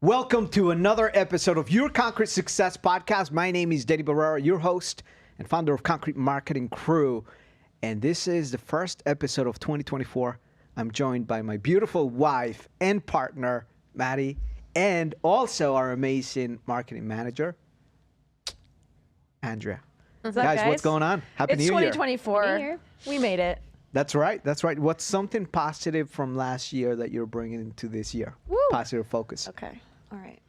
Welcome to another episode of Your Concrete Success Podcast. My name is Danny Barrera, your host and founder of Concrete Marketing Crew. And this is the first episode of 2024. I'm joined by my beautiful wife and partner, Maddie, and also our amazing marketing manager, Andrea. What's up, Guys, what's going on? Happy New Year. It's 2024. We made it. That's right. That's right. What's something positive from last year that you're bringing into this year? Woo. Positive focus. Okay. All right.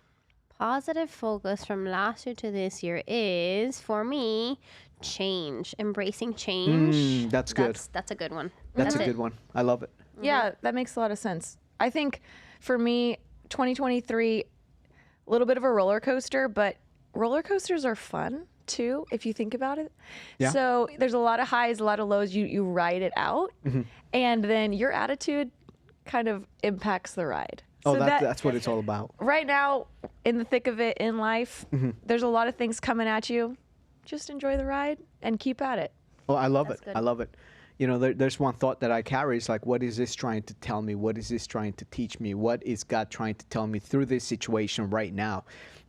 Positive focus from last year to this year is, for me, change. Embracing change. That's good. That's a good one. That's a good one. I love it. Yeah, that makes a lot of sense. I think for me, 2023, a little bit of a roller coaster, but roller coasters are fun too, if you think about it. Yeah. So there's a lot of highs, a lot of lows. You ride it out, and then your attitude kind of impacts the ride. Oh, So that's what it's all about. right now, in the thick of it in life, there's a lot of things coming at you. Just enjoy the ride and keep at it. Oh, I love That's it. good. I love it. You know, there's one thought that I carry is like, what is this trying to tell me? What is this trying to teach me? What is God trying to tell me through this situation right now?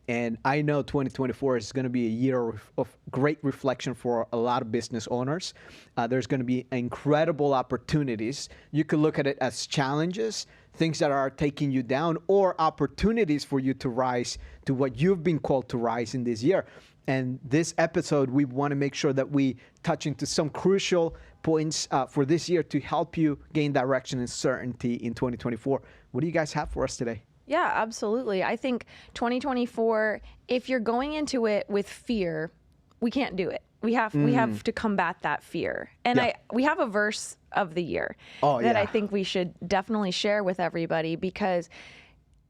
And I know 2024 is going to be a year of great reflection for a lot of business owners. There's going to be incredible opportunities. You could look at it as challenges, things that are taking you down, or opportunities for you to rise to what you've been called to rise in this year. And this episode, we want to make sure that we touch into some crucial points for this year to help you gain direction and certainty in 2024. What do you guys have for us today? Yeah, absolutely. I think 2024, if you're going into it with fear, we can't do it. We have to combat that fear. And Yeah. we have a verse of the year Oh, that yeah. I think we should definitely share with everybody because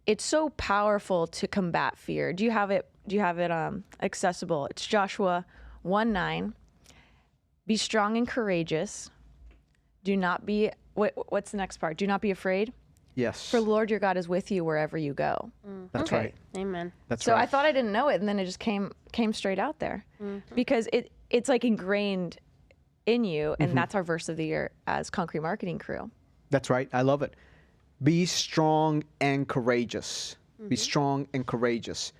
it's so powerful to combat fear. Do you have it accessible? It's Joshua 1:9. Be strong and courageous. Do not be what's the next part? Do not be afraid. Yes. For the Lord your God is with you wherever you go. That's right. Amen. That's So right. I thought I didn't know it, and then it just came straight out there because it's like ingrained in you, and that's our verse of the year as Concrete Marketing Crew. That's right. I love it. Be strong and courageous. Be strong and courageous.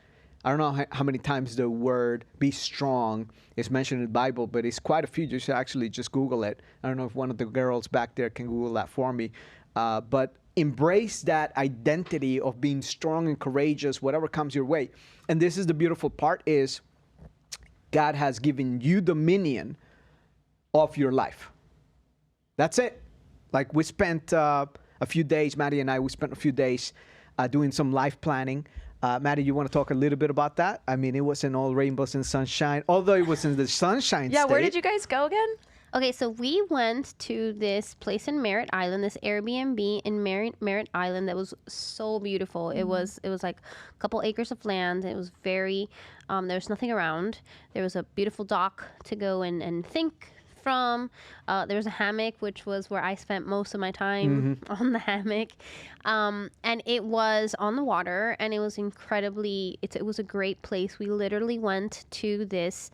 I don't know how many times the word be strong is mentioned in the Bible, but it's quite a few. You should actually just Google it. I don't know if one of the girls back there can Google that for me. But embrace that identity of being strong and courageous, whatever comes your way. And this is the beautiful part is God has given you dominion of your life. That's it. Like we spent a few days, Maddie and I, we spent a few days doing some life planning. Maddie, you want to talk a little bit about that? I mean, it wasn't all rainbows and sunshine, although it was in the sunshine Yeah, state. where did you guys go again? Okay, so we went to this place in Merritt Island, this Airbnb in Merritt Island that was so beautiful. It was like a couple acres of land. It was very, there was nothing around. There was a beautiful dock to go and think from. There was a hammock, which was where I spent most of my time on the hammock. And it was on the water, and it was incredibly, it was a great place. We literally went to this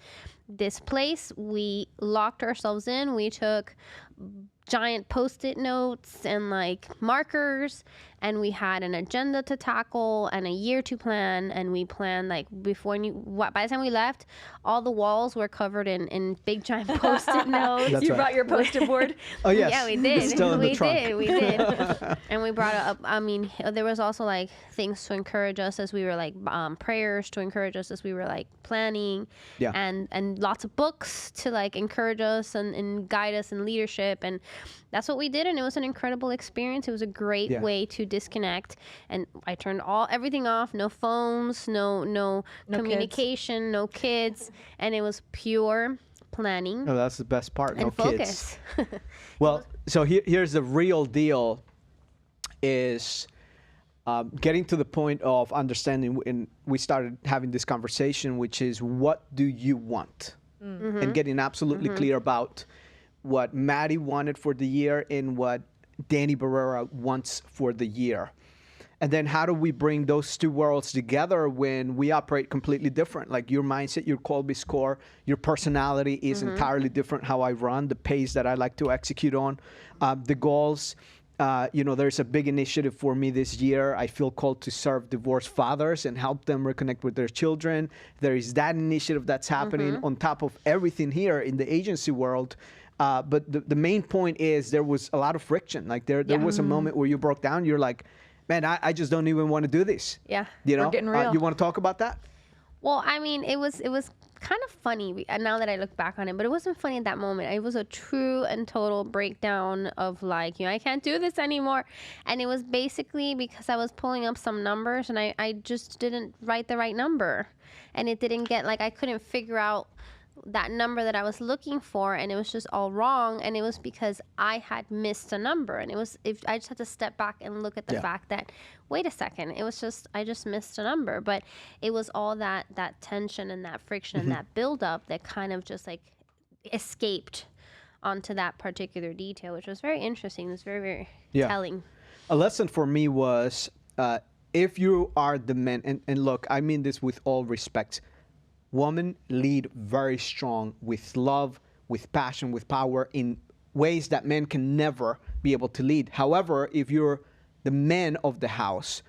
place. We locked ourselves in. We took giant Post-it notes and like markers, and we had an agenda to tackle and a year to plan, and we planned like by the time we left, all the walls were covered in big giant Post-it notes. That's You right. brought your Post-it board. Oh, yes. Yeah, we did. It's still in the trunk. We did. And we brought up, I mean, there was also like things to encourage us as we were like prayers to encourage us as we were like planning. Yeah. And lots of books to like encourage us and guide us in leadership. And that's what we did. And it was an incredible experience. It was a great way to disconnect. And I turned everything off. No phones, no communication, no kids. And it was pure planning No, that's the best part. No and kids. focus. Well, so here's the real deal is getting to the point of understanding, and we started having this conversation, which is what do you want? And getting absolutely clear about what Maddie wanted for the year and what Danny Barrera wants for the year. And then how do we bring those two worlds together when we operate completely different? Like your mindset, your Colby score, your personality is entirely different. How I run, the pace that I like to execute on, the goals There's a big initiative for me this year. I feel called to serve divorced fathers and help them reconnect with their children. There is that initiative that's happening on top of everything here in the agency world. But the main point is there was a lot of friction. Like there was a moment where you broke down. You're like, man, I just don't even want to do this. Yeah, we're getting real. You want to talk about that? Well, I mean, it was kind of funny now that I look back on it, but it wasn't funny at that moment. It was a true and total breakdown of like, I can't do this anymore. And it was basically because I was pulling up some numbers and I just didn't write the right number. And it didn't get, like, I couldn't figure out that number that I was looking for, and it was just all wrong. And it was because I had missed a number, and I just had to step back and look at the fact that, wait a second, it was just I just missed a number. But it was all that tension and that friction and that buildup that kind of just like escaped onto that particular detail, which was very interesting. It was very, very telling. A lesson for me was if you are the man, and look, I mean this with all respect. Women lead very strong with love, with passion, with power in ways that men can never be able to lead. However, if you're the man of the house,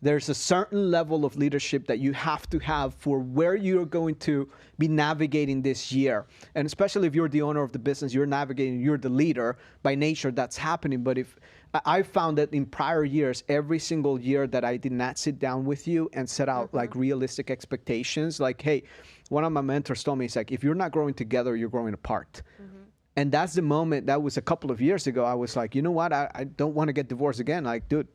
there's a certain level of leadership that you have to have for where you're going to be navigating this year. And especially if you're the owner of the business, you're navigating, you're the leader by nature, that's happening. But if I found that in prior years, every single year that I did not sit down with you and set out like realistic expectations, like, hey, one of my mentors told me, it's like, if you're not growing together, you're growing apart. And that's the moment, that was a couple of years ago, I was like, you know what, I don't want to get divorced again. Like, dude,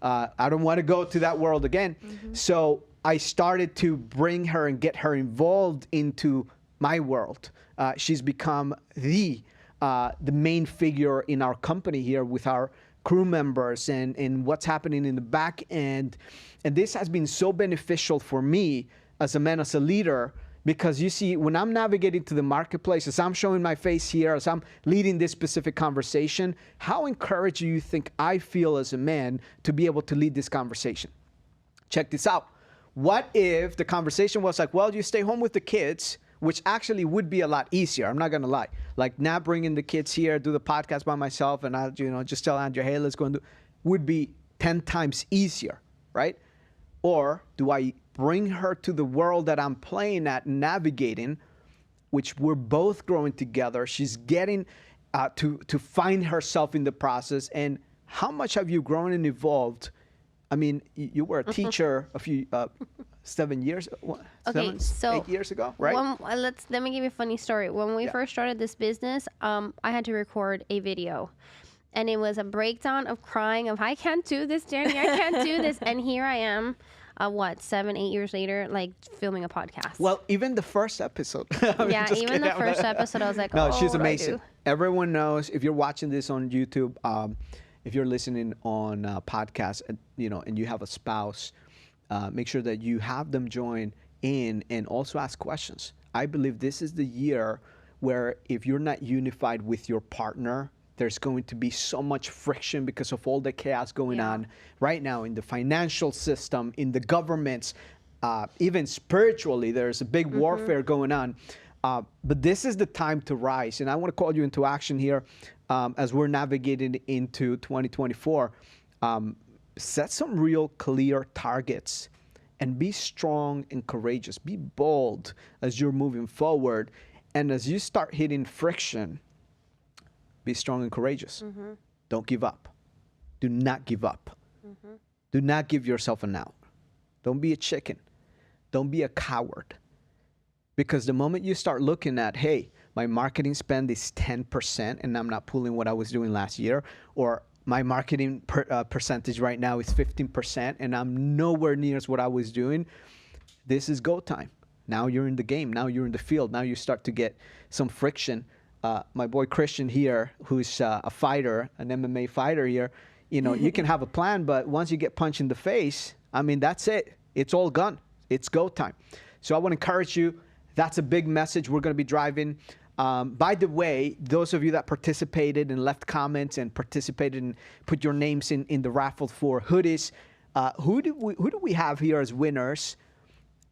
I don't want to go to that world again. So I started to bring her and get her involved into my world. She's become the main figure in our company here with our crew members and what's happening in the back end. And this has been so beneficial for me as a man, as a leader, because you see, when I'm navigating to the marketplace, as I'm showing my face here, as I'm leading this specific conversation, how encouraged do you think I feel as a man to be able to lead this conversation? Check this out. What if the conversation was like, well, you stay home with the kids, which actually would be a lot easier. I'm not going to lie. Like, not bringing the kids here, do the podcast by myself, and I, just tell Andrea, hey, let's go and do, would be 10 times easier, right? Or do I bring her to the world that I'm playing at, navigating, which we're both growing together. She's getting to find herself in the process. And how much have you grown and evolved? I mean, you were a teacher a few 7 years, Okay, 8 years ago, right? Let me give you a funny story. When we first started this business, I had to record a video. And it was a breakdown of crying of, I can't do this, Danny, I can't do this. And here I am, 7, 8 years later, like filming a podcast. Well, even the first episode. Even the first episode, I was like, no, she's amazing. Everyone knows, if you're watching this on YouTube, if you're listening on podcasts, and you have a spouse, make sure that you have them join in and also ask questions. I believe this is the year where if you're not unified with your partner, there's going to be so much friction because of all the chaos going on right now in the financial system, in the governments, even spiritually. There's a big warfare going on. But this is the time to rise. And I want to call you into action here as we're navigating into 2024. Set some real clear targets and be strong and courageous. Be bold as you're moving forward. And as you start hitting friction, be strong and courageous. Don't give up. Do not give up. Do not give yourself an out. Don't be a chicken. Don't be a coward. Because the moment you start looking at, hey, my marketing spend is 10% and I'm not pulling what I was doing last year, or my marketing percentage right now is 15% and I'm nowhere near what I was doing, this is go time. Now you're in the game. Now you're in the field. Now you start to get some friction. My boy Christian here, who's a fighter, an MMA fighter here, you can have a plan, but once you get punched in the face, I mean, that's it. It's all gone. It's go time. So I want to encourage you. That's a big message we're going to be driving. By the way, those of you that participated and left comments and participated and put your names in the raffle for hoodies, who do we have here as winners?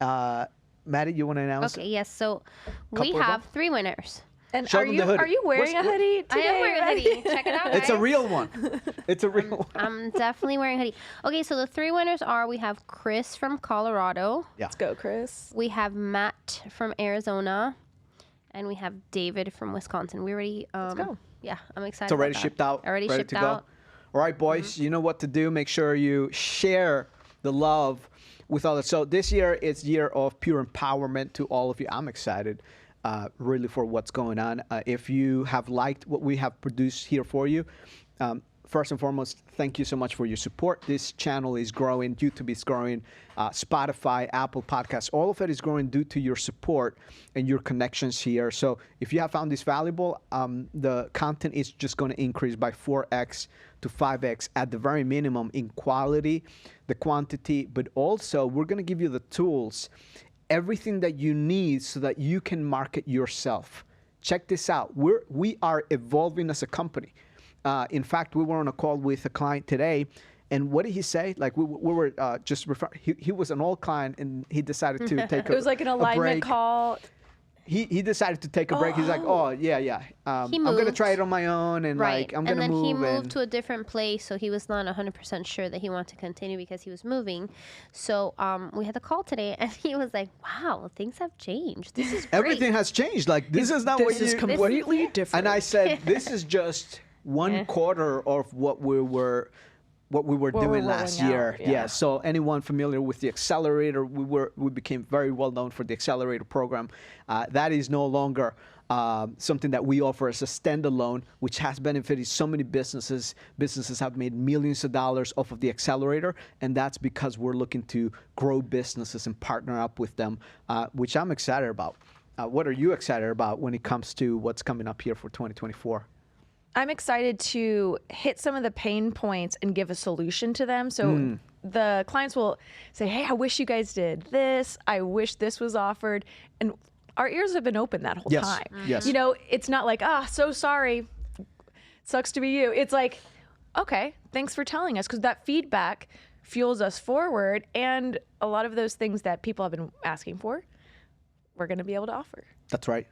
Maddie, you want to announce? Okay, yes. So we have 3 winners. And Show them the hoodie. are you wearing a hoodie I today? am wearing a hoodie. Check it out, guys. It's a real one. It's a real one. I'm definitely wearing a hoodie. Okay, so the 3 winners are, we have Chris from Colorado. Yeah. Let's go, Chris. We have Matt from Arizona. And we have David from Wisconsin. We already... Let's go. Yeah, I'm excited It's already about that. shipped out. Already ready shipped to out. go. All right, boys, you know what to do. Make sure you share the love with others. So this year is year of pure empowerment to all of you. I'm excited really for what's going on. If you have liked what we have produced here for you, first and foremost, thank you so much for your support. This channel is growing, YouTube is growing, Spotify, Apple Podcasts, all of it is growing due to your support and your connections here. So if you have found this valuable, the content is just going to increase by 4x to 5x at the very minimum in quality, the quantity, but also we're going to give you the tools, everything that you need so that you can market yourself. Check this out. We are evolving as a company. In fact, we were on a call with a client today, and what did he say? Like we were just referring. He was an old client, and he decided to take It was like an alignment break. call. He decided to take a break. He's like, oh yeah. I'm gonna moved. try it on my own, and Right. like I'm gonna and then move. he moved to a different place, so he was not 100% sure that he wanted to continue because he was moving. So we had the call today, and he was like, wow, things have changed. This is great. Everything has changed. Like this is not what This is you. completely different. And I said, this is just one quarter of what we were doing last rolling year. out, yeah. Yeah. So anyone familiar with the accelerator, we became very well known for the accelerator program. That is no longer something that we offer as a standalone, which has benefited so many businesses. Businesses have made millions of dollars off of the accelerator, and that's because we're looking to grow businesses and partner up with them, which I'm excited about. What are you excited about when it comes to what's coming up here for 2024? I'm excited to hit some of the pain points and give a solution to them. So the clients will say, hey, I wish you guys did this. I wish this was offered. And our ears have been open that whole Yes. time. Yes. You know, it's not like, so sorry. Sucks to be you. It's like, okay, thanks for telling us, because that feedback fuels us forward. And a lot of those things that people have been asking for, we're going to be able to offer. That's right.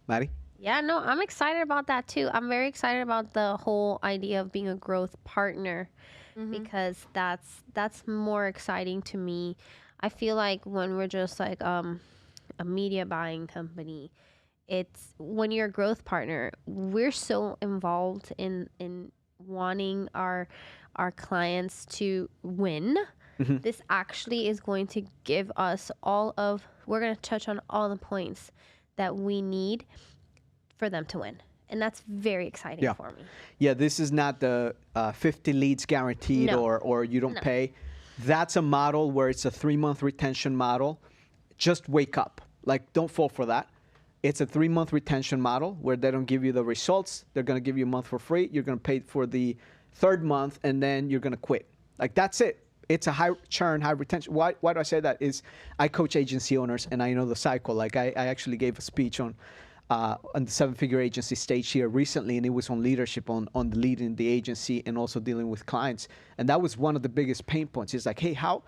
Maddie? Yeah, no, I'm excited about that too. I'm very excited about the whole idea of being a growth partner because that's more exciting to me. I feel like when we're just like a media buying company, it's when you're a growth partner, we're so involved in wanting our clients to win. This actually is going to give us we're going to touch on all the points that we need for them to win. And that's very exciting for me. Yeah, this is not the 50 leads guaranteed No. or you don't pay. That's a model where it's a 3-month retention model. Just wake up. Like, don't fall for that. It's a 3-month retention model where they don't give you the results. They're going to give you a month for free. You're going to pay for the 3rd month, and then you're going to quit. Like, that's it. It's a high churn, high retention. Why do I say that? Is I coach agency owners, and I know the cycle. Like, I actually gave a speech on the 7-figure agency stage here recently, and it was on leadership, on the leading the agency and also dealing with clients. And that was one of the biggest pain points. It's like, hey, how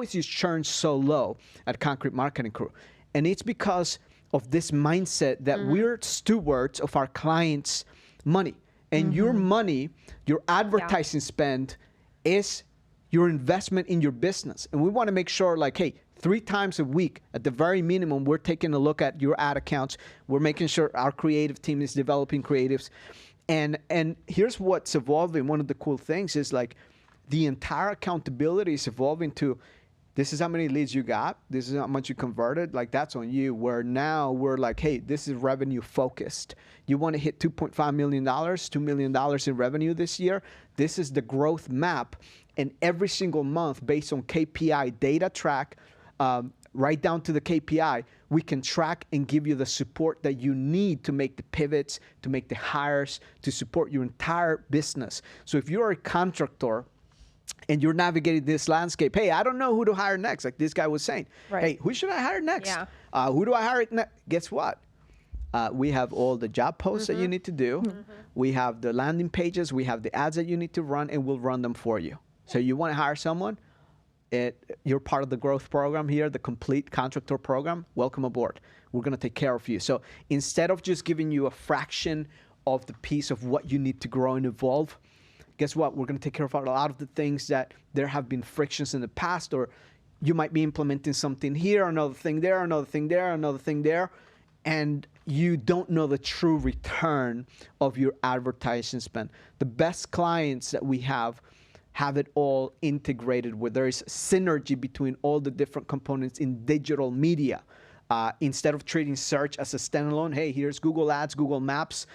is your churn so low at Concrete Marketing Crew? And it's because of this mindset that we're stewards of our clients' money. And your money, your advertising spend is your investment in your business. And we want to make sure, like, hey, 3 times a week, at the very minimum, we're taking a look at your ad accounts. We're making sure our creative team is developing creatives. And here's what's evolving. One of the cool things is, like, the entire accountability is evolving to, this is how many leads you got. This is how much you converted. Like, that's on you. Where now we're like, hey, this is revenue focused. You want to hit $2.5 million, $2 million in revenue this year. This is the growth map. And every single month, based on KPI data track, right down to the KPI, we can track and give you the support that you need to make the pivots, to make the hires, to support your entire business. So if you're a contractor and you're navigating this landscape, hey, I don't know who to hire next, like this guy was saying. Right. Hey, who should I hire next? Yeah. Who do I hire next? Guess what? We have all the job posts that you need to do. We have the landing pages. We have the ads that you need to run, and we'll run them for you. So you want to hire someone? you're part of the growth program here, the complete contractor program, welcome aboard. We're going to take care of you. So instead of just giving you a fraction of the piece of what you need to grow and evolve, guess what? We're going to take care of a lot of the things that there have been frictions in the past, or you might be implementing something here, another thing there, another thing there, another thing there, and you don't know the true return of your advertising spend. The best clients that we have it all integrated, where there is synergy between all the different components in digital media. Instead of treating search as a standalone, hey, here's Google Ads, Google Maps,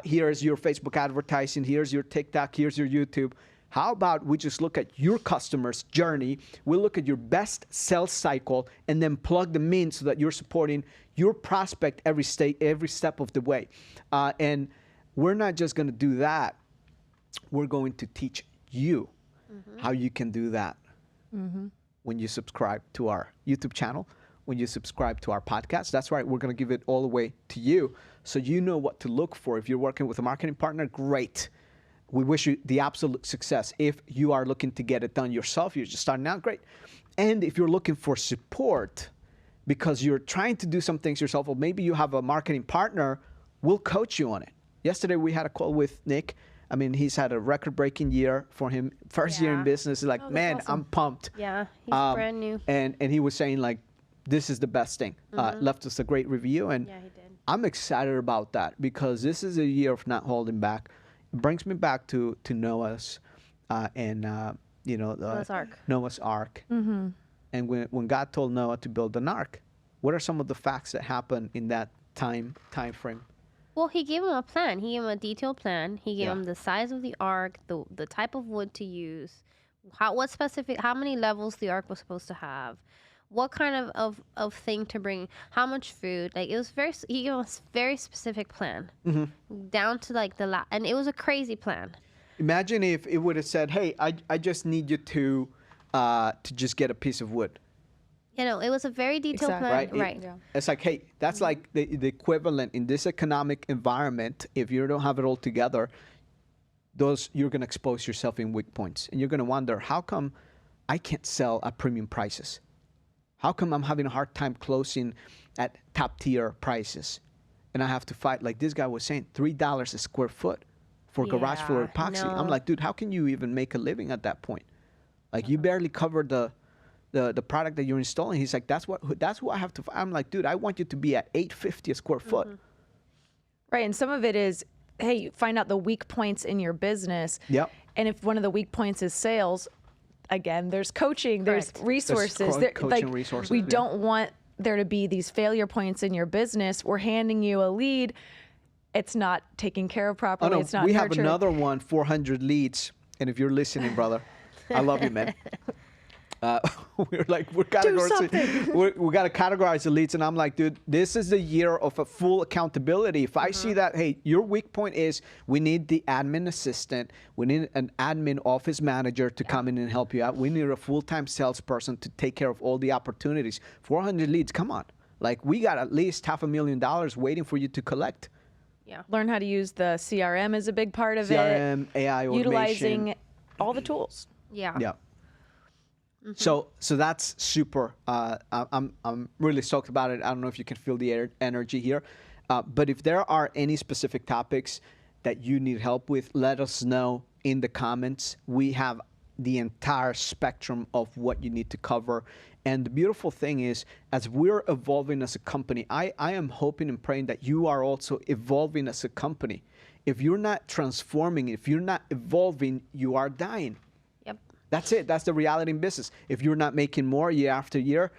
here's your Facebook advertising, here's your TikTok, here's your YouTube. How about we just look at your customer's journey, we look at your best sales cycle, and then plug them in so that you're supporting your prospect every step of the way. And we're not just going to do that. We're going to teach you how you can do that when you subscribe to our YouTube channel, when you subscribe to our podcast. That's right. We're going to give it all the way to you so you know what to look for. If you're working with a marketing partner, great. We wish you the absolute success. If you are looking to get it done yourself, you're just starting out, great. And if you're looking for support because you're trying to do some things yourself, or maybe you have a marketing partner, we'll coach you on it. Yesterday, we had a call with Nick. I mean, he's had a record-breaking year for him. First year in business. He's like, man, awesome. I'm pumped. Yeah, he's brand new. And he was saying, like, this is the best thing. Left us a great review. And Yeah, he did. I'm excited about that because this is a year of not holding back. It brings me back to Noah's Noah's Ark. Noah's Ark. And when God told Noah to build an ark, what are some of the facts that happened in that time frame? Well, he gave him a plan. He gave him a detailed plan. He gave Yeah. him the size of the ark, the type of wood to use, how many levels the ark was supposed to have, what kind of thing to bring, how much food. Like, it was he gave us very specific plan, down to like and it was a crazy plan. Imagine if it would have said, hey, I just need you to just get a piece of wood. It was a very detailed Exactly. plan. Right. Yeah. It's like, hey, that's like the equivalent in this economic environment. If you don't have it all together, you're going to expose yourself in weak points. And you're going to wonder, how come I can't sell at premium prices? How come I'm having a hard time closing at top tier prices? And I have to fight, like this guy was saying, $3 a square foot for garage floor Yeah, epoxy. I'm no. like, dude, how can you even make a living at that point? Like, you barely cover the product that you're installing. He's like, that's what I have to. I'm like, dude, I want you to be at $850 a square foot. Right. And some of it is, hey, find out the weak points in your business. Yep. And if one of the weak points is sales, again, there's coaching, there's Correct. resources. There's coaching like, resources, we yeah. don't want there to be these failure points in your business. We're handing you a lead. It's not taken care of Oh properly. no, It's not we have nurtured. another one, 400 leads. And if you're listening, brother, I love you, man. We got to categorize the leads, and I'm like, dude, this is the year of a full accountability. If I see that, hey, your weak point is we need the admin assistant, we need an admin office manager to come in and help you out. We need a full-time salesperson to take care of all the opportunities. 400 leads, come on. Like, we got at least $500,000 waiting for you to collect. Yeah. Learn how to use the CRM is a big part of CRM, it. AI, automation. Utilizing all the tools. Yeah. Yeah. So that's super. I'm really stoked about it. I don't know if you can feel the energy here, but if there are any specific topics that you need help with, let us know in the comments. We have the entire spectrum of what you need to cover. And the beautiful thing is, as we're evolving as a company, I am hoping and praying that you are also evolving as a company. If you're not transforming, if you're not evolving, you are dying. Yep. That's it. That's the reality in business. If you're not making more year after year,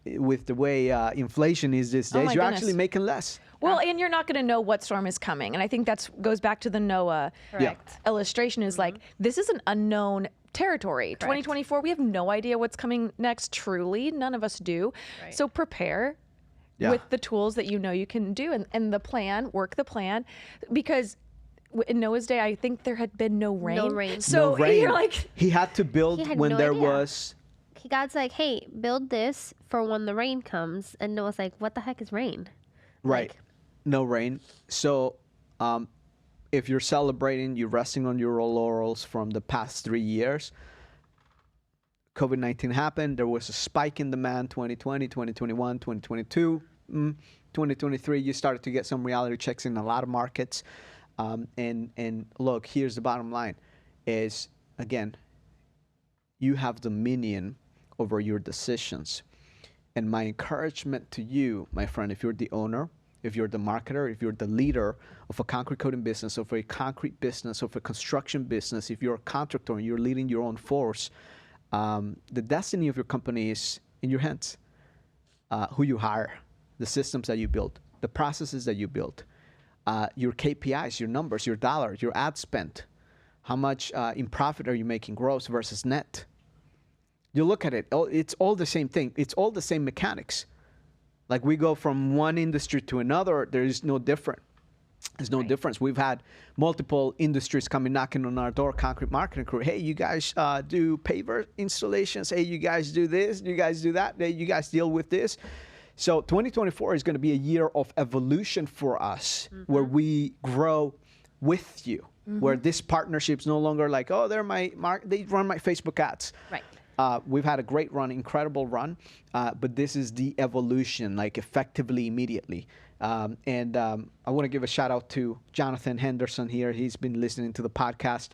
with the way inflation is these days, my you're goodness. actually making less. Well, and you're not going to know what storm is coming. And I think goes back to the Noah Correct. illustration is like, this is an unknown territory. 2024, we have no idea what's coming next, truly. None of us do. Right. So prepare Yeah. with the tools that you know you can do and the plan, work the plan. Because in Noah's day, I think there had been no rain. No rain. So No rain. you're like, He had to build He had when no there idea. was. God's like, hey, build this for when the rain comes. And Noah's like, what the heck is rain? Right. Like- No rain. So if you're celebrating, you're resting on your laurels from the past 3 years, COVID-19 happened. There was a spike in demand 2020, 2021, 2022. 2023, you started to get some reality checks in a lot of markets. And look, here's the bottom line is, again, you have dominion over your decisions. And my encouragement to you, my friend, if you're the owner, if you're the marketer, if you're the leader of a concrete coating business, of a concrete business, of a construction business, if you're a contractor and you're leading your own force, the destiny of your company is in your hands. Who you hire, the systems that you build, the processes that you build, your KPIs, your numbers, your dollars, your ad spend, how much in profit are you making gross versus net? You look at it, it's all the same thing. It's all the same mechanics. Like we go from one industry to another, there is no different. There's no difference. We've had multiple industries coming knocking on our door, concrete marketing crew. Hey, you guys do paver installations. Hey, you guys do this. You guys do that. Hey, you guys deal with this. So 2024 is going to be a year of evolution for us, where we grow with you, where this partnership is no longer like, oh, they run my Facebook ads. Right. We've had a great run, incredible run, but this is the evolution, like effectively, immediately. And I want to give a shout out to Jonathan Henderson here. He's been listening to the podcast.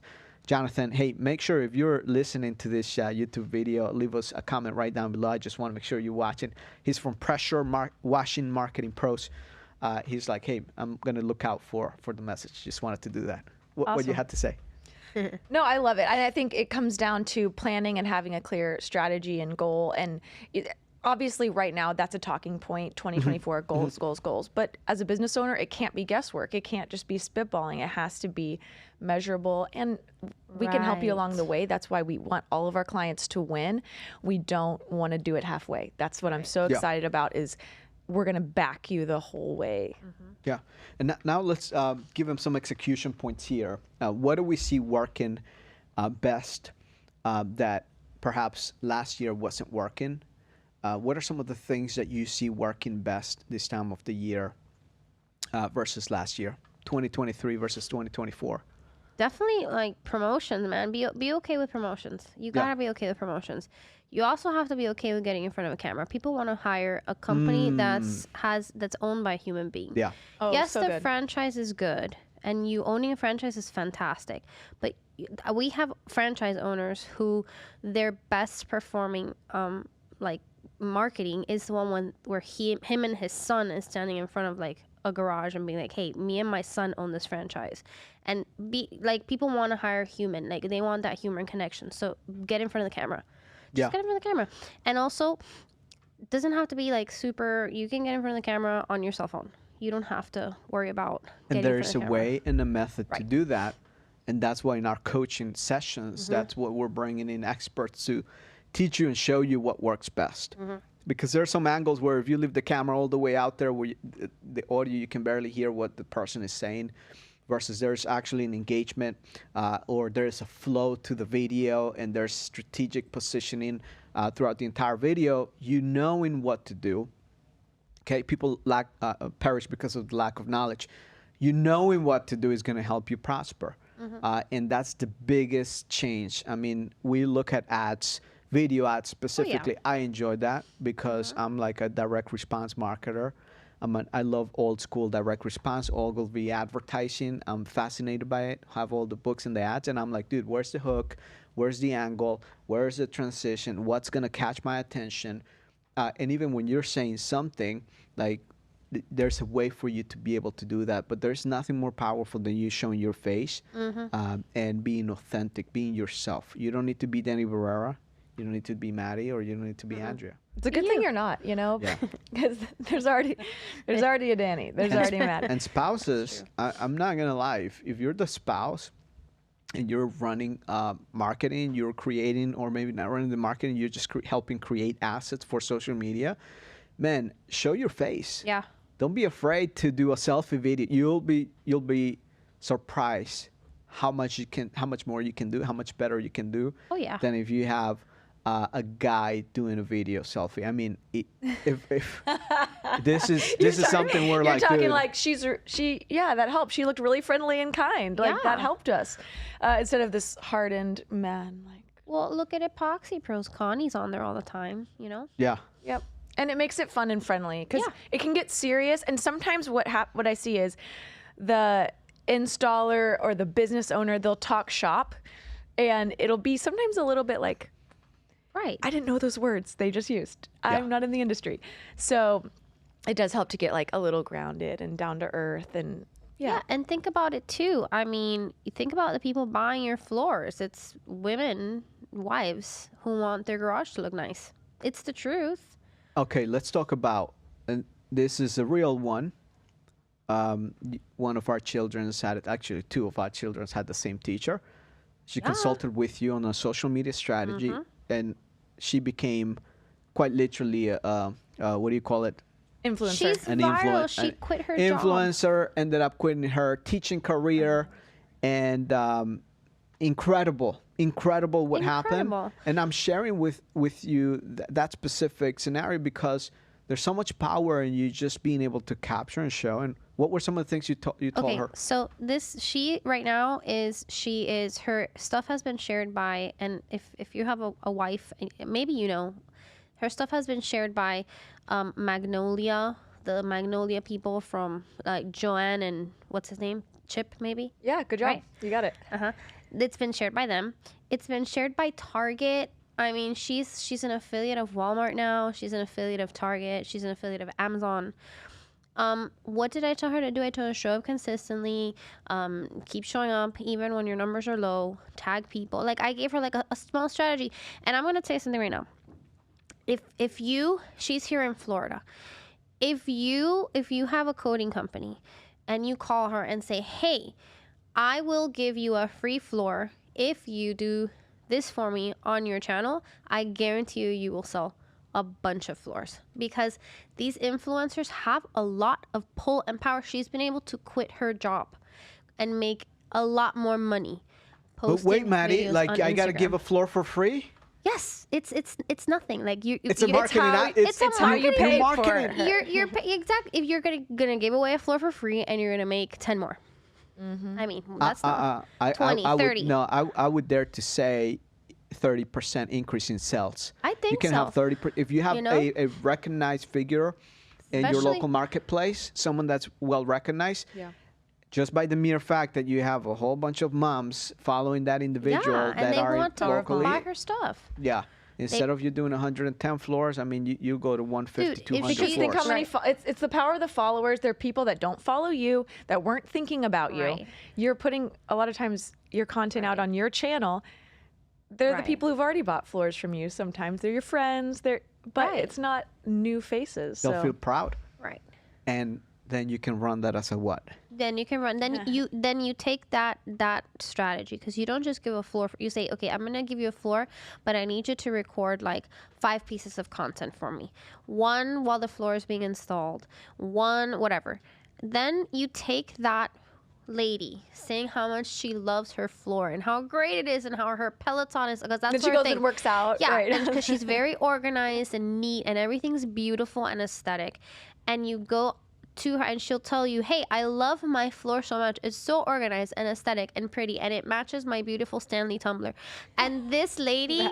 Jonathan, hey, make sure if you're listening to this YouTube video, leave us a comment right down below. I just want to make sure you're watching. He's from Pressure Washing Marketing Pros. He's like, hey, I'm going to look out for the message. Just wanted to do that. What you had to say? No, I love it. I think it comes down to planning and having a clear strategy and goal. And obviously right now that's a talking point, 2024 goals, goals. But as a business owner, it can't be guesswork. It can't just be spitballing. It has to be measurable. And we can help you along the way. That's why we want all of our clients to win. We don't want to do it halfway. That's what I'm so excited about is we're going to back you the whole way. Yeah. And now let's give them some execution points here. What do we see working best that perhaps last year wasn't working? What are some of the things that you see working best this time of the year versus last year, 2023 versus 2024? Definitely like promotions, man. Be okay with promotions. You gotta be okay with promotions. You also have to be okay with getting in front of a camera. People want to hire a company that's owned by a human being. Yeah. Oh, Yes, so the good. franchise is good, and you owning a franchise is fantastic. But we have franchise owners who their best performing like marketing is the one where him and his son is standing in front of like a garage and being like, hey, me and my son own this franchise. And people want to hire human, like they want that human connection. So get in front of the camera. Just get in front of the camera. And also, doesn't have to be like super, you can get in front of the camera on your cell phone. You don't have to worry about And getting in there's front a of the camera. way and a method to do that. And that's why in our coaching sessions, that's what we're bringing in experts to teach you and show you what works best. Because there are some angles where if you leave the camera all the way out there, where the audio, you can barely hear what the person is saying, versus there's actually an engagement or there's a flow to the video and there's strategic positioning throughout the entire video, you knowing what to do. Okay, people perish because of the lack of knowledge. You knowing what to do is going to help you prosper. And that's the biggest change. I mean, we look at ads, video ads specifically. I enjoy that because I'm like a direct response marketer. I love old school direct response, Ogilvy advertising. I'm fascinated by it. Have all the books and the ads, and I'm like, dude, where's the hook? Where's the angle? Where's the transition? What's gonna catch my attention? And even when you're saying something, like there's a way for you to be able to do that. But there's nothing more powerful than you showing your face and being authentic, being yourself. You don't need to be Danny Barrera. You don't need to be Maddie, or you don't need to be Andrea. It's a good thing you're not, because there's already a Danny. There's already a Matt. And spouses, I'm not going to lie. If you're the spouse and you're running marketing, you're creating, or maybe not running the marketing, you're just helping create assets for social media, man, show your face. Yeah. Don't be afraid to do a selfie video. You'll be surprised how much more you can do, how much better you can do than if you have a guy doing a video selfie. I mean, if this is something we're you're like, talking dude, like that helped. She looked really friendly and kind. Like that helped us instead of this hardened man. Like Well, look at Epoxy Pros. Connie's on there all the time, you know? Yeah. Yep. And it makes it fun and friendly because Yeah. it can get serious. And sometimes what I see is the installer or the business owner, they'll talk shop, and it'll be sometimes a little bit like, Right. I didn't know those words they just used. I'm not in the industry. So it does help to get like a little grounded and down to earth. And Yeah, and think about it too. I mean, you think about the people buying your floors. It's women, wives, who want their garage to look nice. It's the truth. Okay, let's talk about, and this is a real one. One of our children had it. Actually, two of our children had the same teacher. She consulted with you on a social media strategy, and she became quite literally a what do you call it? influencer. She's viral. She quit her job. Influencer, ended up quitting her teaching career, and incredible what happened. Incredible. And I'm sharing with you that specific scenario because there's so much power in you just being able to capture and show. And what were some of the things you told Okay, her? so she right now is her stuff has been shared by, and if you have a wife, maybe you know, her stuff has been shared by Magnolia, the Magnolia people from like Joanne and what's his name? Chip, maybe? Yeah, good job. Right. You got it. Uh-huh. It's been shared by them. It's been shared by Target. I mean, she's an affiliate of Walmart now. She's an affiliate of Target. She's an affiliate of Amazon. What did I tell her to do? I told her to show up consistently, keep showing up even when your numbers are low, tag people. Like I gave her like a small strategy. And I'm gonna tell you something right now. She's here in Florida. If you have a coding company and you call her and say, hey, I will give you a free floor if you do this for me on your channel, I guarantee you will sell a bunch of floors because these influencers have a lot of pull and power. She's been able to quit her job and make a lot more money. But wait, Maddie, videos like on I gotta Instagram. give a floor for free? Yes, it's nothing. Like It's a marketing. it's how you pay for marketing. it. you're exactly if you're gonna give away a floor for free and you're gonna make 10 more. I mean, that's not 20, I 30. Would, no, I would dare to say 30% increase in sales. I think you can so. have 30. If you have You know? a recognized figure in your Especially- local marketplace, someone that's well recognized. Yeah. Just by the mere fact that you have a whole bunch of moms following that individual Yeah, that and they are want to locally, buy her stuff. yeah. Instead of you doing 110 floors, I mean, you go to 150, Dude, if 200 she- Because think how floors. many it's the power of the followers. There are people that don't follow you, that weren't thinking about you. Right. You're putting a lot of times your content out on your channel. They're the Right. people who've already bought floors from you. Sometimes they're your friends. But Right. it's not new faces. They'll So feel proud, Right. and then you can run that as a what? Then you can run. Then you take that strategy because you don't just give a floor. You say, okay, I'm gonna give you a floor, but I need you to record like 5 pieces of content for me. One while the floor is being installed. One whatever. Then you take that lady saying how much she loves her floor and how great it is and how her Peloton is because that's then she her goes thing. and works out. Yeah, Right. because she's very organized and neat and everything's beautiful and aesthetic. And you go to her and she'll tell you, hey, I love my floor so much. It's so organized and aesthetic and pretty and it matches my beautiful Stanley tumbler. And this lady,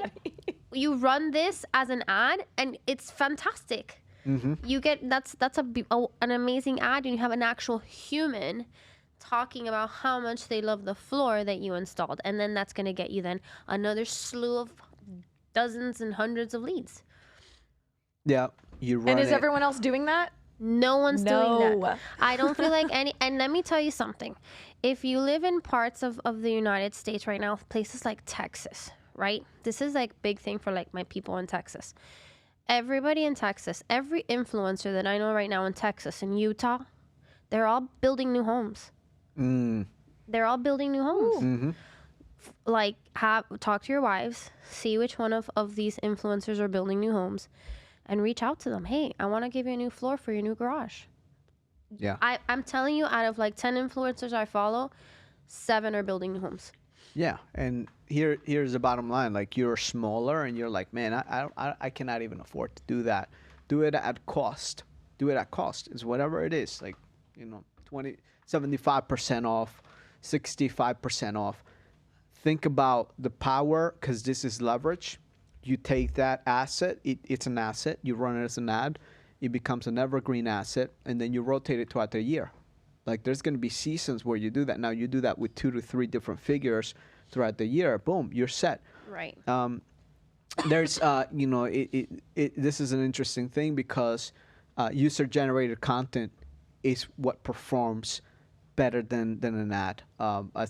you run this as an ad and it's fantastic. You get an amazing ad and you have an actual human talking about how much they love the floor that you installed. And then that's going to get you then another slew of dozens and hundreds of leads. Yeah, you run And is it. everyone else doing that? No one's doing No. that. I don't feel like any. And let me tell you something. If you live in parts of the United States right now, places like Texas, right? This is like big thing for like my people in Texas. Everybody in Texas, every influencer that I know right now in Texas and Utah, they're all building new homes. They're all building new homes. Like talk to your wives, see which one of these influencers are building new homes. And reach out to them. Hey, I want to give you a new floor for your new garage. Yeah. I'm telling you, out of like 10 influencers I follow, 7 are building new homes. Yeah, and here's the bottom line. Like you're smaller, and you're like, man, I cannot even afford to do that. Do it at cost. Do it at cost. It's whatever it is. Like 75% off, 65% off, think about the power, because this is leverage. You take that asset, it's an asset, you run it as an ad, it becomes an evergreen asset, and then you rotate it throughout the year. Like there's going to be seasons where you do that. Now you do that with 2 to 3 different figures throughout the year. Boom, you're set. Right. There's, this is an interesting thing because user-generated content is what performs better than an ad,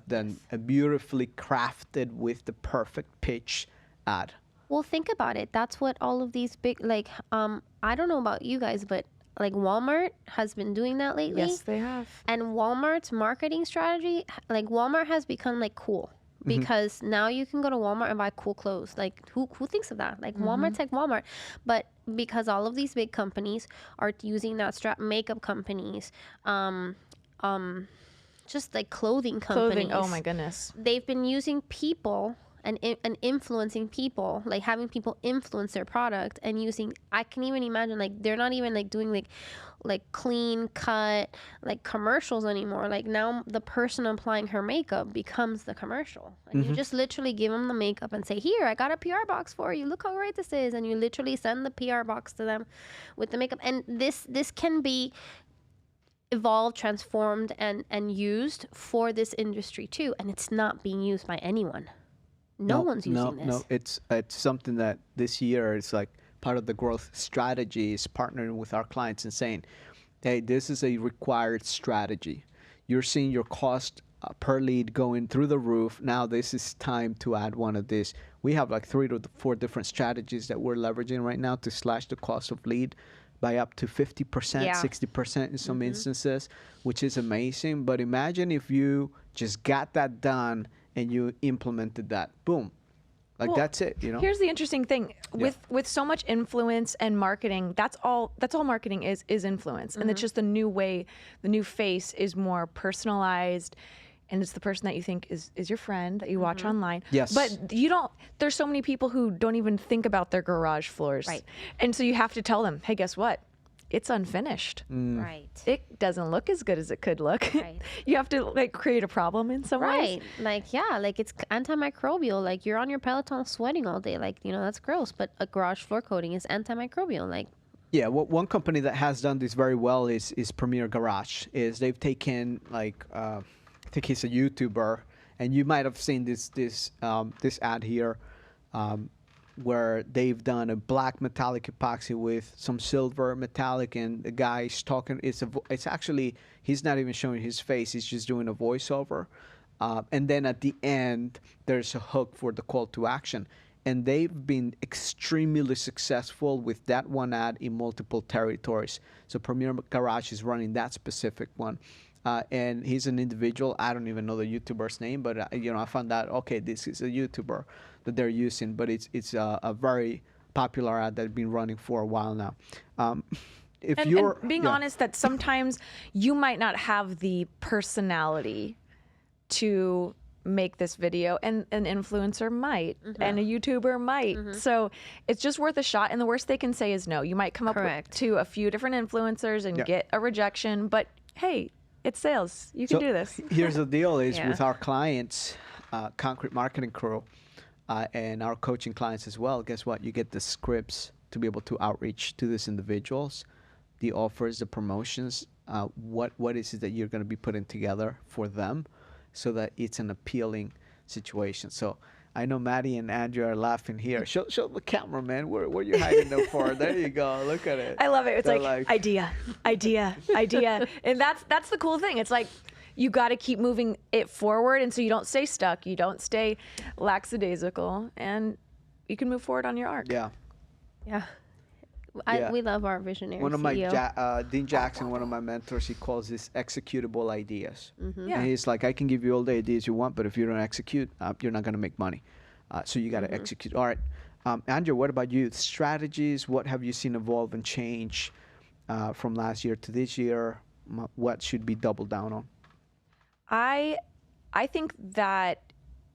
than a beautifully crafted with the perfect pitch ad. Well, think about it. That's what all of these big, like, I don't know about you guys, but like Walmart has been doing that lately. Yes, they have. And Walmart's marketing strategy, like Walmart has become like cool because now you can go to Walmart and buy cool clothes. Like who thinks of that? Like Walmart's like Walmart, but because all of these big companies are using that makeup companies, just like clothing companies. Clothing. Oh my goodness. They've been using people and influencing people, like having people influence their product and using, I can even imagine, like they're not even like doing like clean cut like commercials anymore. Like now the person applying her makeup becomes the commercial, and you just literally give them the makeup and say, here, I got a PR box for you, look how great this is, and you literally send the PR box to them with the makeup. And this can be evolved, transformed, and used for this industry too, and it's not being used by anyone. No one's using this. No, it's something that this year is like part of the growth strategy is partnering with our clients and saying, hey, this is a required strategy. You're seeing your cost per lead going through the roof. Now this is time to add one of these. We have like 3 to 4 different strategies that we're leveraging right now to slash the cost of lead by up to 50%, 60% in some instances, which is amazing. But imagine if you just got that done and you implemented that. Boom. Like that's it, you know? Here's the interesting thing. With so much influence and marketing, that's all marketing is influence. And it's just the new way, the new face is more personalized, and it's the person that you think is your friend that you watch online. Yes. But there's so many people who don't even think about their garage floors. Right. And so you have to tell them, hey, guess what? It's unfinished. Right. It doesn't look as good as it could look. Right. You have to like create a problem in some ways. Right. Like, yeah, like it's antimicrobial. Like you're on your Peloton sweating all day. Like, that's gross. But a garage floor coating is antimicrobial. Like, yeah, one company that has done this very well is Premier Garage. They've taken like I think he's a YouTuber, and you might have seen this ad here, where they've done a black metallic epoxy with some silver metallic, and the guy's talking. It's actually, he's not even showing his face. He's just doing a voiceover, and then at the end there's a hook for the call to action. And they've been extremely successful with that one ad in multiple territories. So Premier Garage is running that specific one. And he's an individual. I don't even know the YouTuber's name, but I found out, okay, this is a YouTuber that they're using, but it's a very popular ad that's been running for a while now. And being honest, that sometimes you might not have the personality to make this video, and an influencer might, and a YouTuber might. So it's just worth a shot, and the worst they can say is no. You might come up to a few different influencers and get a rejection, but hey, it's sales. You can do this. Here's the deal is with our clients, Concrete Marketing Crew, and our coaching clients as well, guess what? You get the scripts to be able to outreach to these individuals, the offers, the promotions, what is it that you're going to be putting together for them so that it's an appealing situation. So I know Maddie and Andrew are laughing here. Show the camera, man. Where you hiding them for? There you go. Look at it. I love it. It's like idea. And that's the cool thing. It's like you got to keep moving it forward, and so you don't stay stuck. You don't stay lackadaisical, and you can move forward on your arc. Yeah. Yeah. We love our visionary One of my CEO. Dean Jackson, one of my mentors, he calls this executable ideas. Yeah. And he's like, I can give you all the ideas you want, but if you don't execute, you're not going to make money. So you got to execute. All right, Andrew, what about you? Strategies? What have you seen evolve and change from last year to this year? What should be doubled down on? I think that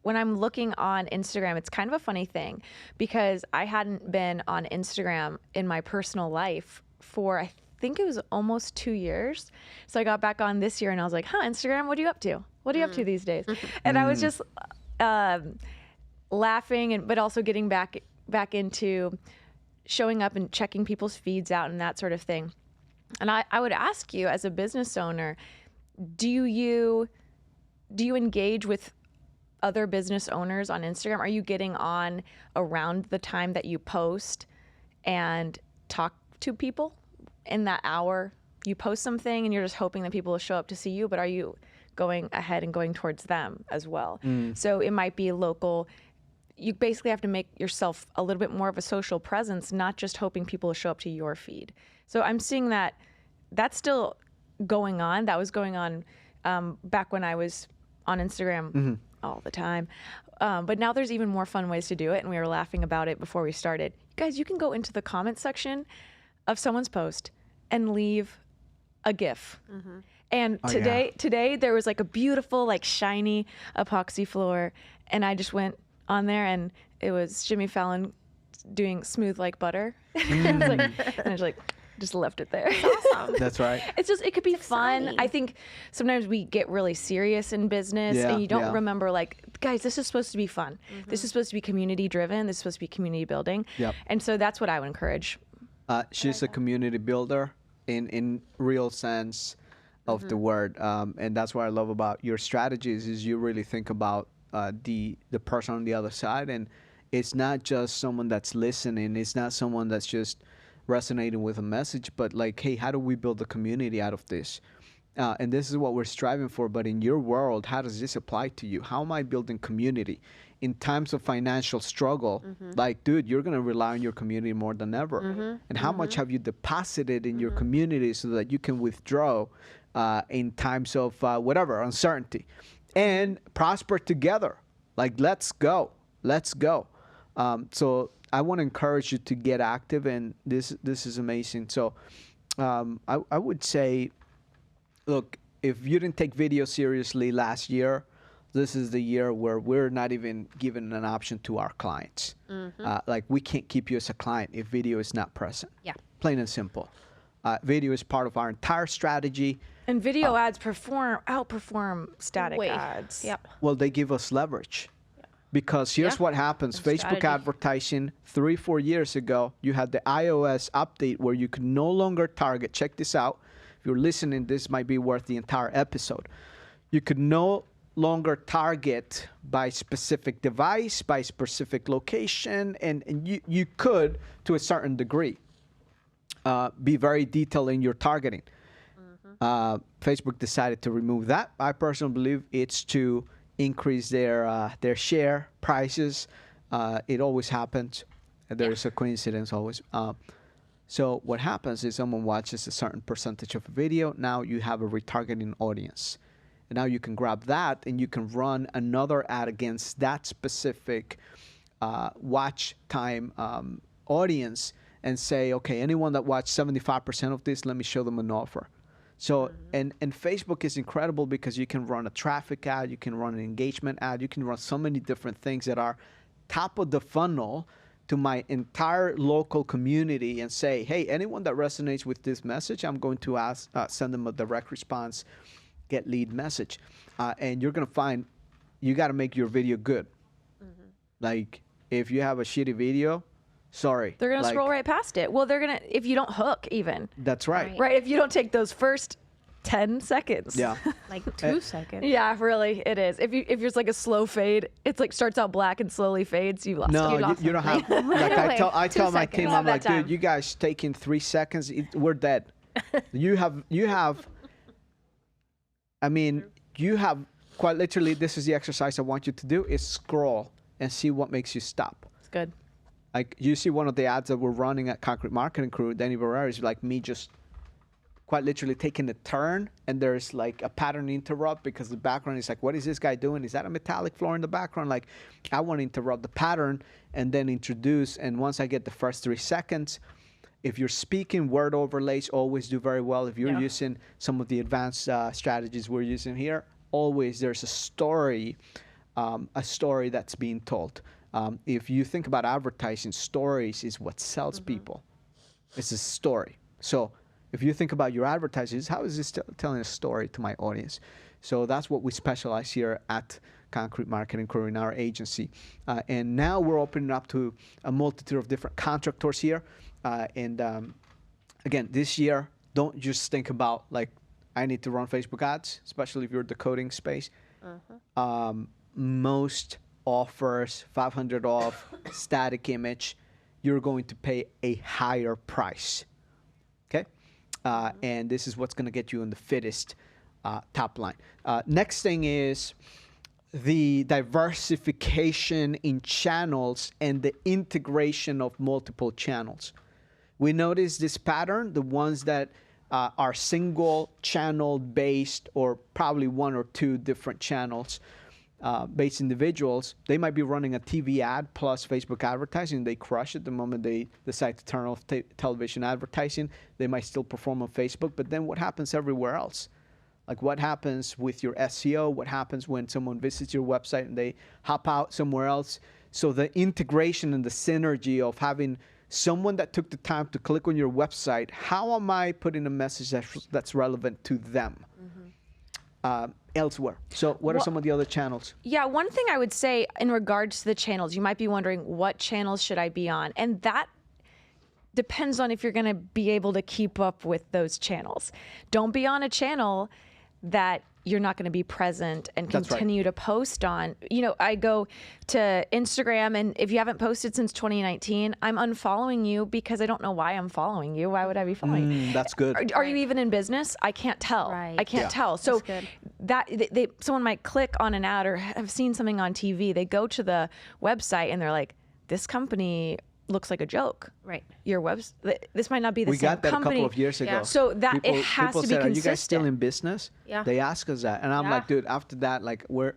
when I'm looking on Instagram, it's kind of a funny thing because I hadn't been on Instagram in my personal life for, I think it was almost 2 years. So I got back on this year and I was like, Instagram, what are you up to? What are you up to these days? And I was just laughing but also getting back into showing up and checking people's feeds out and that sort of thing. And I would ask you, as a business owner, do you engage with other business owners on Instagram? Are you getting on around the time that you post and talk to people in that hour? You post something and you're just hoping that people will show up to see you, but are you going ahead and going towards them as well? So it might be local. You basically have to make yourself a little bit more of a social presence, not just hoping people will show up to your feed. So I'm seeing that that's still going on. That was going on back when I was on Instagram all the time. But now there's even more fun ways to do it, and we were laughing about it before we started. Guys, you can go into the comment section of someone's post and leave a GIF. And today there was like a beautiful, like shiny epoxy floor, and I just went on there, and it was Jimmy Fallon doing Smooth Like Butter. And I was like, just left it there. Awesome. That's right. It's just, it could be fun. exciting. I think sometimes we get really serious in business and you don't remember, like, guys, this is supposed to be fun. This is supposed to be community driven. This is supposed to be community building. Yep. And so that's what I would encourage. She's a community builder in real sense of the word. And that's what I love about your strategies is you really think about the person on the other side. And it's not just someone that's listening. It's not someone that's just resonating with a message, but like, hey, how do we build a community out of this? And this is what we're striving for. But in your world, how does this apply to you? How am I building community? In times of financial struggle, like, dude, you're going to rely on your community more than ever. And how much have you deposited in your community so that you can withdraw in times of whatever, uncertainty, and prosper together? Like, let's go. Let's go. So I want to encourage you to get active, and this is amazing. So I would say, look, if you didn't take video seriously last year, this is the year where we're not even giving an option to our clients. Like, we can't keep you as a client if video is not present. Yeah. Plain and simple. Video is part of our entire strategy. And video ads outperform static Way. ads. Yep. Well, they give us leverage. Because here's what happens. Good Facebook strategy. advertising 3-4 years ago, you had the iOS update where you could no longer target. Check this out. If you're listening, this might be worth the entire episode. You could no longer target by specific device, by specific location, and you could, to a certain degree, be very detailed in your targeting. Facebook decided to remove that. I personally believe it's to increase their share prices. It always happens. There's a coincidence always. So what happens is someone watches a certain percentage of a video. Now you have a retargeting audience. And now you can grab that and you can run another ad against that specific watch time audience and say, okay, anyone that watched 75% of this, let me show them an offer. So, and Facebook is incredible because you can run a traffic ad, you can run an engagement ad, you can run so many different things that are top of the funnel to my entire local community and say, hey, anyone that resonates with this message, I'm going to send them a direct response, get lead message. And you're going to find you got to make your video good. Like, if you have a shitty video, sorry. They're going to scroll right past it. Well, they're going to, if you don't hook even. That's right. Right? If you don't take those first 10 seconds. Yeah. Like 2 seconds. Yeah, really, it is. If there's like a slow fade, it's like starts out black and slowly fades. You lost. No, it. you don't have. Like, I tell my team, I'm like, time. dude, you guys taking 3 seconds, we're dead. You have. I mean, you have quite literally. This is the exercise I want you to do: is scroll and see what makes you stop. It's good. Like, you see one of the ads that we're running at Concrete Marketing Crew, Danny Barrera, is like me just quite literally taking a turn, and there's like a pattern interrupt because the background is like, what is this guy doing? Is that a metallic floor in the background? Like, I want to interrupt the pattern and then introduce. And once I get the first 3 seconds, if you're speaking, word overlays always do very well. If you're using some of the advanced strategies we're using here, always there's a story that's being told. If you think about advertising, stories is what sells people. It's a story. So if you think about your advertising, how is this telling a story to my audience? So that's what we specialize here at concrete marketing crew in our agency. And now we're opening up to a multitude of different contractors here. Again, this year, don't just think about like, I need to run Facebook ads, especially if you're the coding space. Most offers, 500 off, static image, you're going to pay a higher price. Okay? And this is what's going to get you in the fittest top line. Next thing is the diversification in channels and the integration of multiple channels. We notice this pattern, the ones that are single channel based, or probably one or two different channels based individuals, they might be running a TV ad plus Facebook advertising. They crush it the moment they decide to turn off television advertising. They might still perform on Facebook, but then what happens everywhere else? Like what happens with your SEO? What happens when someone visits your website and they hop out somewhere else? So the integration and the synergy of having someone that took the time to click on your website, how am I putting a message that's relevant to them elsewhere? So what are some of the other channels? Yeah, one thing I would say in regards to the channels, you might be wondering, what channels should I be on? And that depends on if you're going to be able to keep up with those channels. Don't be on a channel that you're not going to be present and continue to post on. You know, I go to Instagram, and if you haven't posted since 2019, I'm unfollowing you because I don't know why I'm following you. Why would I be following you? That's good. Are you even in business? I can't tell. Right. I can't tell. So that someone might click on an ad or have seen something on TV. They go to the website and they're like, this company looks like a joke. Right. Your this might not be the We same got that company. a couple of years ago. Yeah. So that People- it has people to be said, consistent. Are you guys still in business? Yeah. They ask us that. And I'm like, dude, after that, like we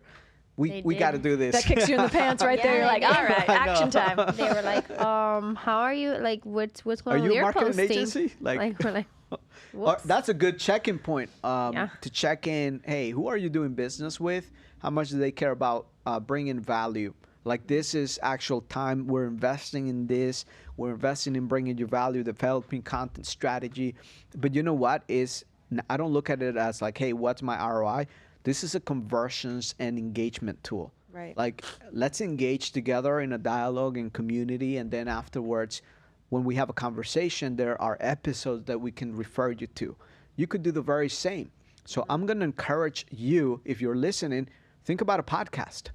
They got to did. do this. That kicks you in the pants right there. Yeah, You're like, they all right, action time. They were like, how are you? Like, what's going Are on with you a your marketing posting? agency? We're like, Or whoops. that's a good check-in point Yeah. to check in. Hey, who are you doing business with? How much do they care about bringing value? Like, this is actual time. We're investing in this. We're investing in bringing you value, developing content strategy. But you know what? I don't look at it as like, hey, what's my ROI? This is a conversions and engagement tool. Right. Like, let's engage together in a dialogue and community, and then afterwards, when we have a conversation, there are episodes that we can refer you to. You could do the very same. So I'm going to encourage you, if you're listening, think about a podcast.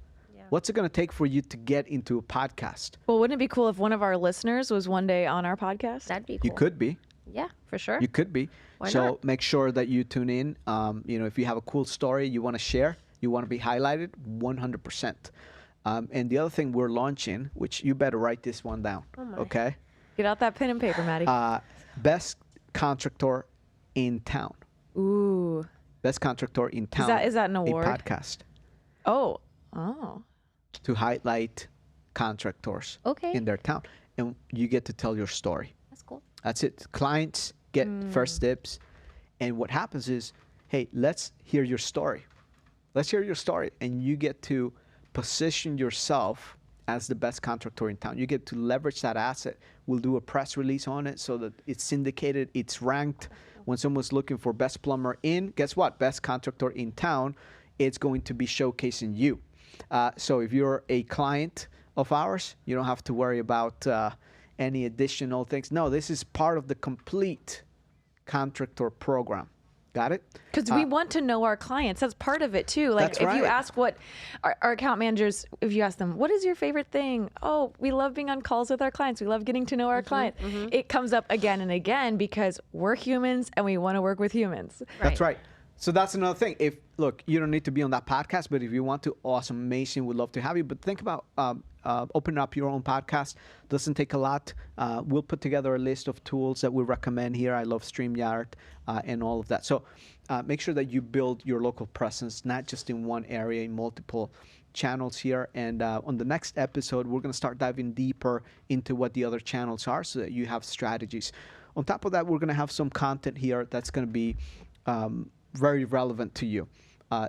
What's it going to take for you to get into a podcast? Well, wouldn't it be cool if one of our listeners was one day on our podcast? That'd be cool. You could be. Yeah, for sure. You could be. Why So not? make sure that you tune in. If you have a cool story you want to share, you want to be highlighted, 100%. And the other thing we're launching, which you better write this one down, okay? Get out that pen and paper, Maddie. Best contractor in town. Ooh. Best contractor in town. Is that an award? A podcast Oh. to highlight contractors Okay. in their town. And you get to tell your story. That's cool. That's it. Clients get first dibs. And what happens is, hey, let's hear your story. Let's hear your story. And you get to position yourself as the best contractor in town. You get to leverage that asset. We'll do a press release on it so that it's syndicated, it's ranked. When someone's looking for best plumber in, guess what? Best contractor in town, it's going to be showcasing you. So if you're a client of ours, you don't have to worry about any additional things. No, this is part of the complete contractor program. Got it? Because we want to know our clients. That's part of it too. Like That's if you right. ask what our account managers, if you ask them, what is your favorite thing? Oh, we love being on calls with our clients. We love getting to know our clients. It comes up again and again because we're humans and we want to work with humans. That's right. So that's another thing. Look, you don't need to be on that podcast, but if you want to, awesome, amazing, we'd love to have you. But think about opening up your own podcast. Doesn't take a lot. We'll put together a list of tools that we recommend here. I love StreamYard and all of that. So make sure that you build your local presence, not just in one area, in multiple channels here. And on the next episode, we're going to start diving deeper into what the other channels are so that you have strategies. On top of that, we're going to have some content here that's going to be very relevant to you.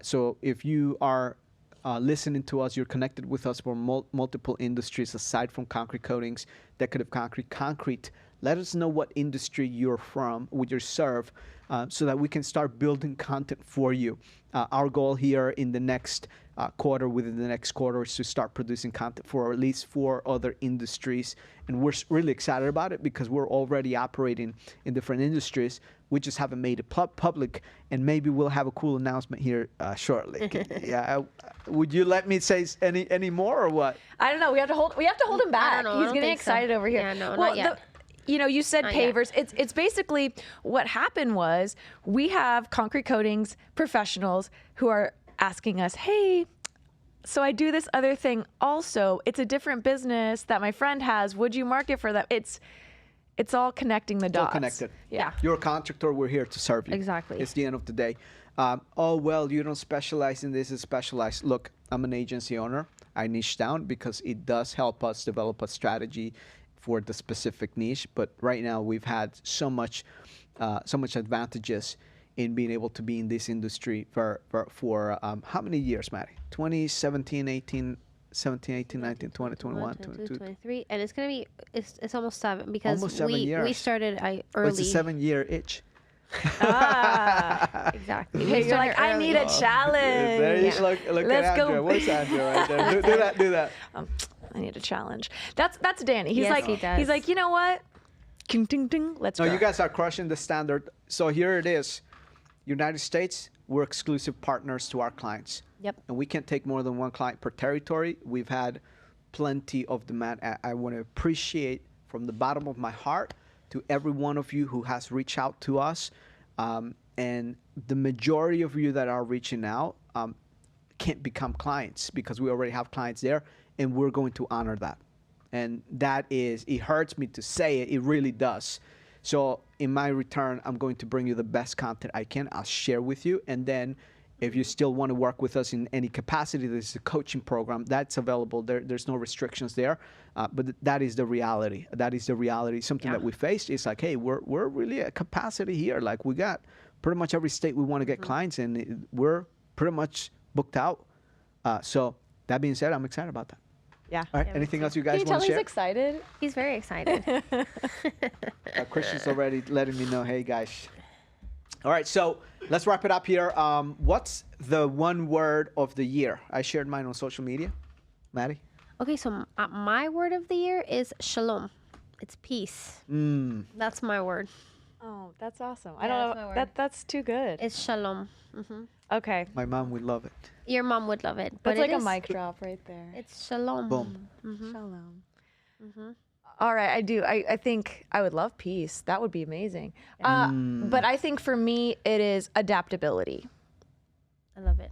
So if you are listening to us, you're connected with us for multiple industries aside from concrete coatings, decorative concrete, Let us know what industry you're from, what you serve, so that we can start building content for you. Our goal here in the next quarter, within the next quarter, is to start producing content for at least 4 other industries. And we're really excited about it because we're already operating in different industries. We just haven't made it public, and maybe we'll have a cool announcement here shortly. Yeah, would you let me say any more or what? I don't know. We have to hold him back. I don't know. I He's don't getting think so. excited over here. Yeah, no, not yet. You said Not yet. pavers. It's basically what happened was we have concrete coatings professionals who are asking us, hey, so I do this other thing also. It's a different business that my friend has. Would you market for them? It's all connecting the dots. All connected. Yeah. You're a contractor. We're here to serve you. Exactly. It's the end of the day. Oh, well, you don't specialize in this. It's specialized. Look, I'm an agency owner. I niche down because it does help us develop a strategy for the specific niche. But right now, we've had so much advantages in being able to be in this industry for how many years, Maddie? 2017, 18, 17, 18, 19, 20, 21, 22. 23, and it's gonna be it's almost 7 because Almost 7 we years. started Oh, early. it's a 7-year itch. Exactly. Hey, We you're like, started I need early. a challenge. There you look Let's at go. Andrea. Where's Andrea right there? Do that. I need a challenge. That's Danny. He's Yes, like, he does. he's like, you know what? Ding, ding, ding. Let's No, go. you guys are crushing the standard. So here it is. United States, we're exclusive partners to our clients. Yep. And we can't take more than 1 client per territory. We've had plenty of demand. I want to appreciate from the bottom of my heart to every one of you who has reached out to us. And the majority of you that are reaching out can't become clients because we already have clients there, and we're going to honor that. And that is, it hurts me to say it, it really does. So in my return, I'm going to bring you the best content I can. I'll share with you. And then if you still want to work with us in any capacity, there's a coaching program that's available. There's no restrictions there. But that is the reality. That is the reality. Something that we faced is like, hey, we're really at capacity here. Like we got pretty much every state we want to get clients in. We're pretty much booked out. So that being said, I'm excited about that. Yeah. All right. Anything else you Can guys you tell want to he's share? excited? He's very excited. Christian's already letting me know, hey, guys. All right, so let's wrap it up here. What's the one word of the year? I shared mine on social media. Maddie? Okay, so my word of the year is shalom. It's peace. That's my word. Oh, that's awesome. Yeah, I don't that's my know. word. That's too good. It's shalom. Okay. My mom would love it. Your mom would love it. But That's like it a is- mic drop right there. It's shalom. Boom. Shalom. All right, I do. I think I would love peace. That would be amazing. But I think for me, it is adaptability. I love it.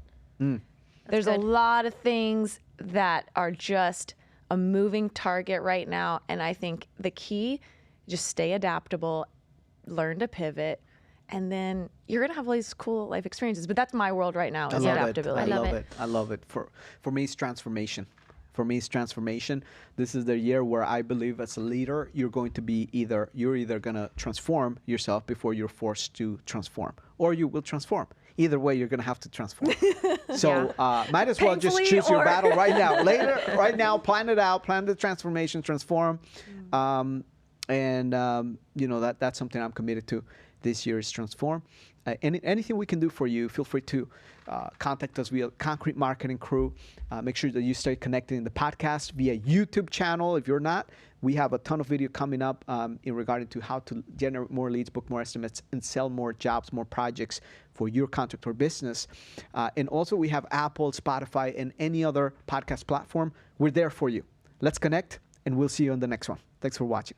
There's good. a lot of things that are just a moving target right now. And I think the key, just stay adaptable, learn to pivot, and then you're going to have all these cool life experiences. But that's my world right now, I is love it. adaptability. I love love it. it. I love it. For me, it's transformation. For me, it's transformation. This is the year where I believe as a leader, you're either going to transform yourself before you're forced to transform, or you will transform. Either way, you're going to have to transform. So might as well just Painfully choose your or- battle right now. Right now, plan it out, plan the transformation, transform. That's something I'm committed to this year is transform. Anything we can do for you, feel free to contact us via Concrete Marketing Crew. Make sure that you stay connected in the podcast via YouTube channel. If you're not, we have a ton of video coming up in regarding to how to generate more leads, book more estimates, and sell more jobs, more projects for your contractor business. And also we have Apple, Spotify, and any other podcast platform. We're there for you. Let's connect, and we'll see you on the next one. Thanks for watching.